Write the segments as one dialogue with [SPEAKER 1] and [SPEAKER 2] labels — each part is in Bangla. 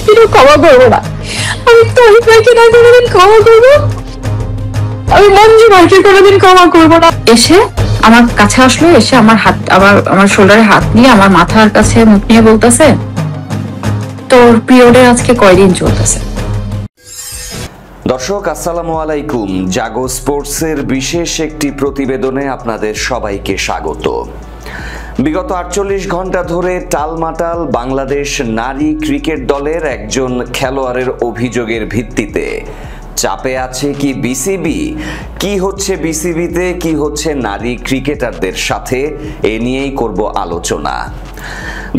[SPEAKER 1] কিন্তু ক্ষমা করবো না। আমি তহিদ ভাইকে না কোনোদিন ক্ষমা করবো, আমি মঞ্জু ভাইকে কোনোদিন ক্ষমা করবো না। এসে আমার কাছে আসলো, এসে আমার হাত, আমার শোল্ডারে হাত নিয়ে আমার মাথার কাছে মুখ নিয়ে বলতেছে, তোর পিরিয়ডে আজকে কয়দিন চলতেছে।
[SPEAKER 2] দর্শক আসসালামু আলাইকুম, জাগো স্পোর্টসের বিশেষ একটি প্রতিবেদনে আপনাদের সবাইকে স্বাগত। বিগত 48 ঘন্টা ধরে টালমাটাল বাংলাদেশ নারী ক্রিকেট দলের একজন খেলোয়াড়ের অভিযোগের ভিত্তিতে চাপে আছে কি বিসিবি, কি হচ্ছে বিসিবিতে, কি হচ্ছে নারী ক্রিকেটারদের সাথে, এ নিয়েই করব আলোচনা।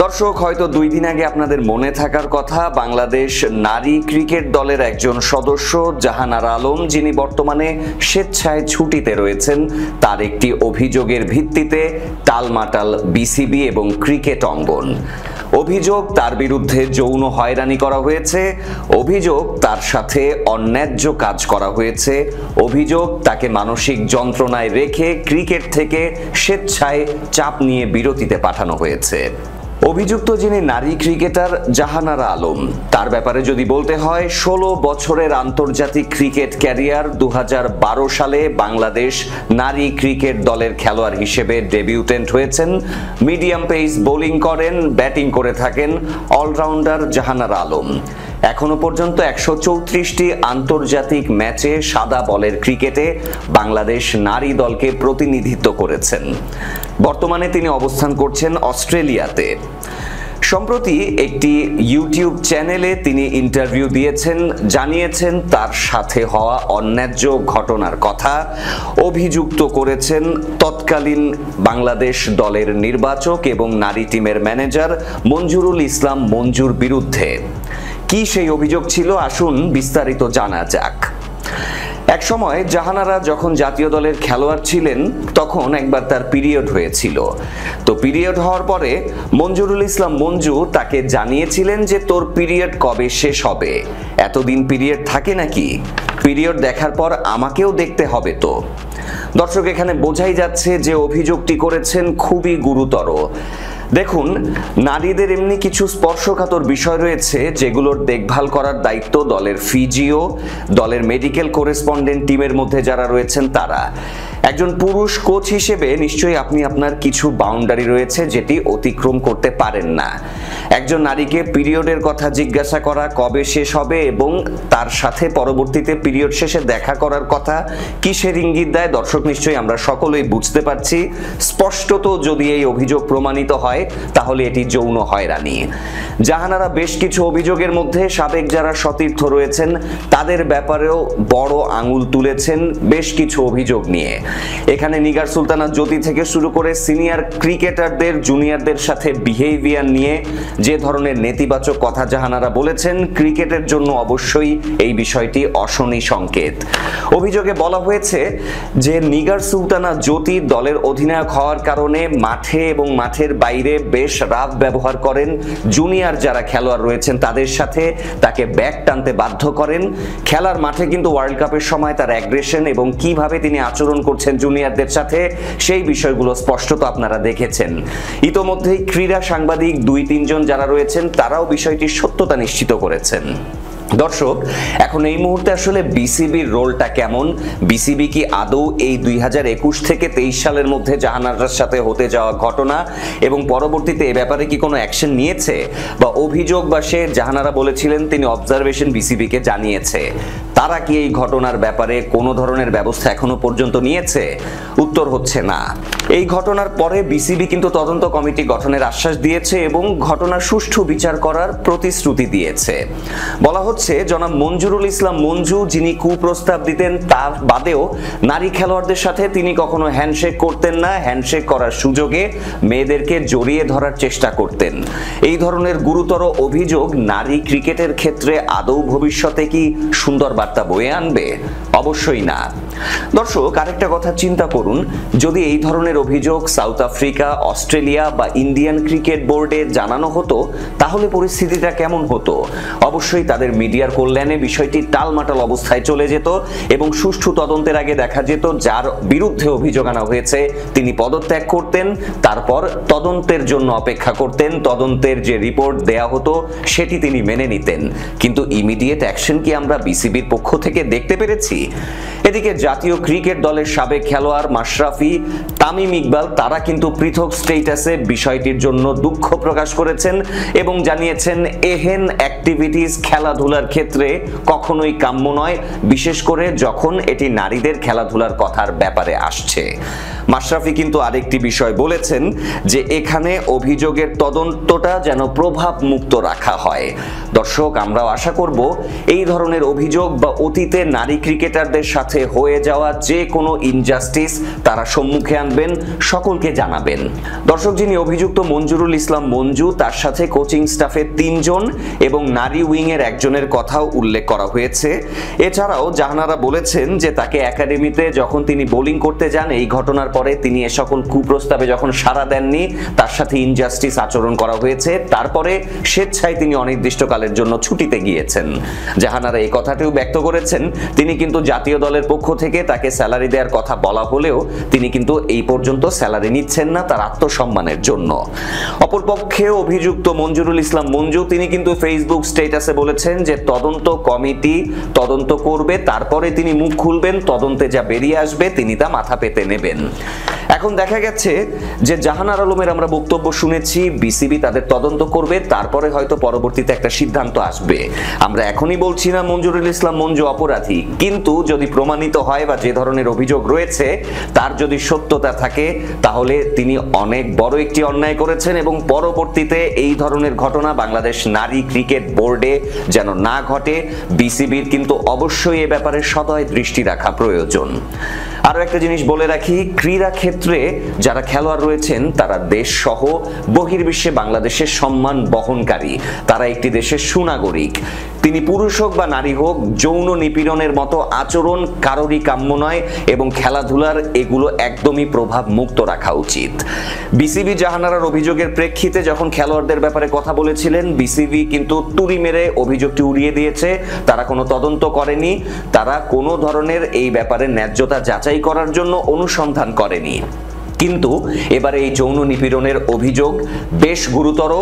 [SPEAKER 2] দর্শক, হয়তো 2 দিন আগে আপনাদের মনে থাকার কথা, বাংলাদেশ নারী ক্রিকেট দলের একজন সদস্য জাহানারা আলম, যিনি বর্তমানে স্বেচ্ছায় ছুটিতে রয়েছেন, তার একটি অভিযোগের ভিত্তিতে টালমাটাল বিসিবি এবং ক্রিকেট অঙ্গন। অভিযোগ, তার বিরুদ্ধে যৌন হয়রানি করা হয়েছে, অভিযোগ তার সাথে অন্যায্য কাজ করা হয়েছে, অভিযোগ তাকে মানসিক যন্ত্রণায় রেখে ক্রিকেট থেকে স্বেচ্ছায় চাপ নিয়ে বিরতিতে পাঠানো হয়েছে। অভিযুক্ত যিনি নারী ক্রিকেটার জাহানারা আলম, তার ব্যাপারে যদি বলতে হয়, 16 বছরের আন্তর্জাতিক ক্রিকেট ক্যারিয়ার। 2012 সালে বাংলাদেশ নারী ক্রিকেট দলের খেলোয়াড় হিসেবে ডেবিউটেন্ট হয়েছেন। মিডিয়াম পেস বোলিং করেন, ব্যাটিং করে থাকেন অলরাউন্ডার জাহানারা আলম। এখনো পর্যন্ত 134টি আন্তর্জাতিক ম্যাচে সাদা বলের ক্রিকেটে বাংলাদেশ নারী দলকে প্রতিনিধিত্ব করেছেন। বর্তমানে তিনি অবস্থান করছেন অস্ট্রেলিয়াতে। সম্প্রতি একটি ইউটিউব চ্যানেলে তিনি ইন্টারভিউ দিয়েছেন, জানিয়েছেন তার সাথে হওয়া অন্যায্য ঘটনার কথা, অভিযুক্ত করেছেন তৎকালীন বাংলাদেশ দলের নির্বাচক এবং নারী টিমের ম্যানেজার মঞ্জুরুল ইসলাম মঞ্জুর বিরুদ্ধে। কি সেই অভিযোগ ছিল, আসুন বিস্তারিত জানা যাক। এক সময় জাহানারা যখন জাতীয় দলের খেলোয়াড় ছিলেন, তখন একবার তার পিরিয়ড হয়েছিল। তো পিরিয়ড হওয়ার পরে মঞ্জুরুল ইসলাম মঞ্জু তাকে জানিয়েছিলেন যে তোর পিরিয়ড কবে শেষ হবে, এতদিন পিরিয়ড থাকে নাকি, পিরিয়ড দেখার পর আমাকেও দেখতে হবে তো। দর্শক, এখানে বোঝাই যাচ্ছে যে অভিযোগটি করেছেন খুবই গুরুতর। দেখুন, নারীদের এমনি কিছু স্পর্শকাতর বিষয় রয়েছে যেগুলোর দেখভাল করার দায়িত্ব দলের ফিজিও, দলের মেডিকেল করেসপন্ডেন্ট টিমের মধ্যে যারা রয়েছেন তারা। একজন পুরুষ কোচ হিসেবে নিশ্চয়ই আপনি আপনার কিছু বাউন্ডারি রয়েছে যেটি অতিক্রম করতে পারেন না। একজন নারীকে পিরিয়ডের কথা জিজ্ঞাসা করা, কবে শেষ হবে এবং তার সাথে পরবর্তীতে পিরিয়ড শেষে দেখা করার কথা কিসের ইঙ্গিত দেয়, দর্শক নিশ্চয়ই আমরা সকলেই বুঝতে পারছি। স্পষ্টত যদি এই অভিযোগ প্রমাণিত হয় তাহলে এটি যৌন হয়রানি। জাহানারা বেশ কিছু অভিযোগের মধ্যে সাবেক যারা সতীর্থ রয়েছেন তাদের ব্যাপারেও বড় আঙুল তুলেছেন বেশ কিছু অভিযোগ নিয়ে। এখানে নিগার সুলতানা জ্যোতি থেকে শুরু করে সিনিয়র ক্রিকেটারদের জুনিয়রদের সাথে বিহেভিয়ার নিয়ে যে ধরনের নেতিবাচক কথা জাহানারা বলেছেন, ক্রিকেটের জন্য অবশ্যই এই বিষয়টি অশনি সংকেত। অভিযোগে বলা হয়েছে যে নিগার সুলতানা জ্যোতি দলের অধিনায়ক হওয়ার কারণে মাঠে এবং মাঠের বাইরে বেশ রাফ ব্যবহার করেন, জুনিয়র যারা খেলোয়াড় রয়েছেন তাদের সাথে তাকে ব্যাক টানতে বাধ্য করেন। খেলার মাঠে কিন্তু ওয়ার্ল্ড কাপের সময় তার অ্যাগ্রেশন এবং কিভাবে তিনি আচরণ করছেন জুনিয়রদের সাথে, সেই বিষয়গুলো স্পষ্টত আপনারা দেখেছেন। ইতোমধ্যেই ক্রীড়া সাংবাদিক 2-3 জন যারা রয়েছেন তারাও বিষয়টির সত্যতা নিশ্চিত করেছেন। দর্শক, এখন এই মুহূর্তে আসলে বিসিবির রোলটা কেমন, বিসিবি কি আদৌ এই 2021 থেকে 23 সালের মধ্যে জাহানারার সাথে হতে যাওয়া ঘটনা এবং পরবর্তীতে এ ব্যাপারে কি কোনো অ্যাকশন নিয়েছে, বা অভিযোগ বা সে জাহানারা বলেছিলেন তিনি অবজারভেশন বিসিবিকে জানিয়েছে, তারা কি এই ঘটনার ব্যাপারে কোনো ধরনের ব্যবস্থা এখনো পর্যন্ত নিয়েছে? উত্তর হচ্ছে না। এই ঘটনার পরে বিসিবি কিন্তু তদন্ত কমিটি গঠনের আশ্বাস দিয়েছে এবং ঘটনার সুষ্ঠু বিচার করার প্রতিশ্রুতি দিয়েছে। বলা হচ্ছে জনাব মঞ্জুরুল ইসলাম মঞ্জু, যিনি কুপ্রস্তাব দিতেন, তার বাদেও নারী খেলোয়াড়দের সাথে তিনি কখনো হ্যান্ডশেক করতেন না, হ্যান্ডশেক করার সুযোগে মেয়েদেরকে জড়িয়ে ধরার চেষ্টা করতেন। এই ধরনের গুরুতর অভিযোগ নারী ক্রিকেটের ক্ষেত্রে আদৌ ভবিষ্যতে কি সুন্দর বা বার্তা বয়ে আনবে? অবশ্যই না। দর্শক, আরেকটা কথা চিন্তা করুন, যদি এই ধরনের অভিযোগ সাউথ আফ্রিকা, অস্ট্রেলিয়া বা ইন্ডিয়ান ক্রিকেট বোর্ডে জানানো হতো, তাহলে পরিস্থিতিটা কেমন হতো? অবশ্যই তাদের মিডিয়ার কল্যাণে বিষয়টি টালমাটাল অবস্থায় চলে যেত এবং সুষ্ঠু তদন্তের আগে দেখা যেত যার বিরুদ্ধে অভিযোগ আনা হয়েছে তিনি পদত্যাগ করতেন, তারপর তদন্তের জন্য অপেক্ষা করতেন, তদন্তের যে রিপোর্ট দেয়া হতো সেটি তিনি মেনে নিতেন। কিন্তু ইমিডিয়েট অ্যাকশন কি আমরা বিসিবির পক্ষ থেকে দেখতে পেরেছি? এদিকে জাতীয় ক্রিকেট দলের সাবেক খেলোয়াড় মাশরাফি, তামিম ইকবাল তারা কিন্তু পৃথক স্টেটাসে বিষয়টির জন্য দুঃখ প্রকাশ করেছেন এবং জানিয়েছেন এহেন অ্যাক্টিভিটিস খেলাধুলার ক্ষেত্রে কখনোই কাম্য নয়, বিশেষ করে যখন এটি নারীদের খেলাধুলার কথার ব্যাপারে আসছে। মাশরাফি কিন্তু আরেকটি বিষয় বলেছেন যে এখানে অভিযোগের তদন্তটা যেন প্রভাব মুক্ত রাখা হয়। দর্শক, আমরাও আশা করব এই ধরনের অভিযোগ বা অতীতে নারী ক্রিকেটারদের সাথে হয়ে যাওয়া যে কোনো ইনজাস্টিস তারা সম্মুখে আনবেন, সকলকে জানাবেন। দর্শক, যিনি অভিযুক্ত মঞ্জুরুল ইসলাম মঞ্জু, তার সাথে কোচিং স্টাফের 3 জন এবং নারী উইং এর একজনের কথাও উল্লেখ করা হয়েছে। এছাড়াও জাহানারা বলেছেন যে তাকে একাডেমিতে যখন তিনি বোলিং করতে যান, এই ঘটনার পরে তিনি এ সকল কুপ্রস্তাবে যখন সাড়া দেননি, তার সাথে ইনজাস্টিস আচরণ করা হয়েছে, তারপরে স্বেচ্ছায় তিনি অনির্দিষ্টকালের জন্য ছুটিতে গিয়েছেন। জাহানারা এই কথাটিও ব্যক্ত করেছেন তিনি কিন্তু জাতীয় দলের পক্ষ থেকে তাকে স্যালারি দেওয়ার কথা বলা হলেও তিনি কিন্তু এই পর্যন্ত স্যালারি নিচ্ছেন না তার আত্মসম্মানের জন্য। অপরপক্ষে অভিযুক্ত মঞ্জুরুল ইসলাম মঞ্জু তিনি কিন্তু ফেসবুক স্ট্যাটাসে বলেছেন যে তদন্ত কমিটি তদন্ত করবে, তারপরে তিনি মুখ খুলবেন, তদন্তে যা বেরিয়ে আসবে তিনি তা মাথা পেতে নেবেন। এখন দেখা গেছে যে জাহানার আলমের আমরা বক্তব্য শুনেছি, বিসিবি তাদের তদন্ত করবে, তারপরে হয়তো পরবর্তীতে একটা সিদ্ধান্ত আসবে। আমরা এখনই বলছি না মঞ্জুরুল ইসলাম মঞ্জু অপরাধী, কিন্তু যদি প্রমাণিত হয় বা যে ধরনের অভিযোগ রয়েছে তার যদি সত্যতা থাকে তাহলে তিনি অনেক বড় একটি অন্যায় করেছেন এবং পরবর্তীতে এই ধরনের ঘটনা বাংলাদেশ নারী ক্রিকেট বোর্ডে যেন না ঘটে, বিসিবির কিন্তু অবশ্যই এ ব্যাপারে সদয় দৃষ্টি রাখা প্রয়োজন। আরো একটা জিনিস বলে রাখি, ক্রীড়া ক্ষেত্রে যারা খেলোয়াড় রয়েছেন তারা দেশ সহ বহির্বিশ্বে বাংলাদেশের সম্মান বহনকারী, তারা একটি দেশের সুনাগরিক। তিনি পুরুষ হোক বা নারী হোক, যৌন নিপীড়নের মতো আচরণ কারোরই কাম্য নয় এবং খেলাধুলার এগুলো একদমই প্রভাব মুক্ত রাখা উচিত। বিসিবি জাহানারার অভিযোগের প্রেক্ষিতে যখন খেলোয়াড়দের ব্যাপারে কথা বলেছিলেন, বিসিবি কিন্তু তুড়ি মেরে অভিযোগটি উড়িয়ে দিয়েছে, তারা কোনো তদন্ত করেনি, তারা কোনো ধরনের এই ব্যাপারে ন্যায্যতা যাচাই করার জন্য অনুসন্ধান করেনি। কিন্তু এবারে এই যৌন নিপীড়নের অভিযোগ বেশ গুরুতর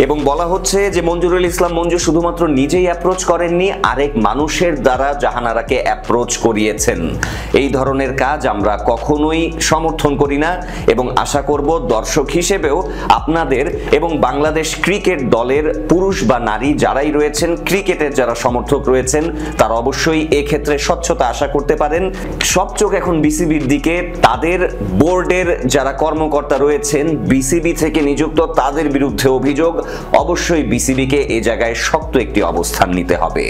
[SPEAKER 2] এবং বলা হচ্ছে যে মঞ্জুরুল ইসলাম মঞ্জু শুধুমাত্র নিজেই অ্যাপ্রোচ করেননি, আরেক মানুষের দ্বারা জাহানারাকে অ্যাপ্রোচ করিয়েছেন। এই ধরনের কাজ আমরা কখনোই সমর্থন করি না এবং আশা করব দর্শক হিসেবেও আপনাদের এবং বাংলাদেশ ক্রিকেট দলের পুরুষ বা নারী যারাই রয়েছেন, ক্রিকেটের যারা সমর্থক রয়েছেন, তারা অবশ্যই এক্ষেত্রে স্বচ্ছতা আশা করতে পারেন। সব চোখ এখন বিসিবির দিকে, তাদের বোর্ডের যারা কর্মকর্তা রয়েছেন বিসিবি থেকে নিযুক্ত, তাদের বিরুদ্ধে অভিযোগ, অবশ্যই বিসিবিকে এই জায়গায় শক্ত একটি অবস্থান নিতে হবে।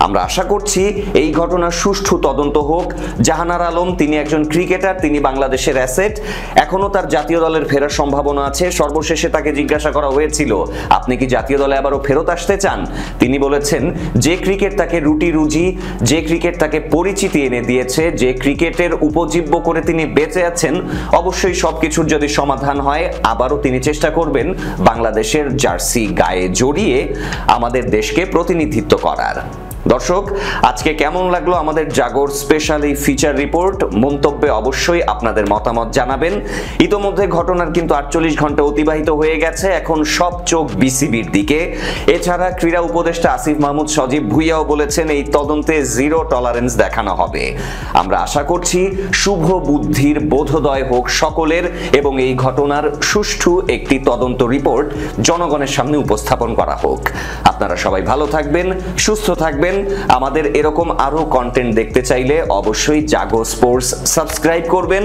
[SPEAKER 2] আমরা আশা করছি এই ঘটনার সুষ্ঠু তদন্ত হোক। জাহানার আলম তিনি একজন ক্রিকেটার, তিনি বাংলাদেশের অ্যাসেট, এখনো তার জাতীয় দলের ফেরার সম্ভাবনা আছে। সর্বশেষে তাকে জিজ্ঞাসা করা হয়েছিল আপনি কি জাতীয় দলে আবারও ফেরত আসতে চান, তিনি বলেছেন যে ক্রিকেট তাকে রুটি রুজি, যে ক্রিকেট তাকে পরিচিতি এনে দিয়েছে, যে ক্রিকেটের উপজীব্য করে তিনি বেঁচে আছেন, অবশ্যই সবকিছুর যদি সমাধান হয় আবারও তিনি চেষ্টা করবেন বাংলাদেশের জার্সি গায়ে জড়িয়ে আমাদের দেশকে প্রতিনিধিত্ব করার। দর্শক, আজকে কেমন লাগলো আমাদের জাগর স্পেশাল এই ফিচার রিপোর্ট? মন্তব্যে অবশ্যই আপনাদের মতামত জানাবেন। ইতোমধ্যে ঘটনার কিন্তু 48 ঘন্টা অতিবাহিত হয়ে গেছে, এখন সব চোখ বিসিবির দিকে। এছাড়া ক্রীড়া উপদেষ্টা আসিফ মাহমুদ সজীব ভুইয়াও বলেছেন এই তদন্তে জিরো টলারেন্স দেখানো হবে। আমরা আশা করছি শুভ বুদ্ধির বোধোদয় হোক সকলের এবং এই ঘটনার সুষ্ঠু একটি তদন্ত রিপোর্ট জনগণের সামনে উপস্থাপন করা হোক। আপনারা সবাই ভালো থাকবেন, সুস্থ থাকবেন। আমাদের এরকম আরো কন্টেন্ট দেখতে চাইলে অবশ্যই জাগো স্পোর্টস সাবস্ক্রাইব করবেন,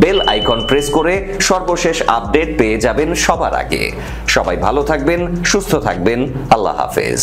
[SPEAKER 2] বেল আইকন প্রেস করে সর্বশেষ আপডেট পেয়ে যাবেন সবার আগে। সবাই ভালো থাকবেন, সুস্থ থাকবেন। আল্লাহ হাফেজ।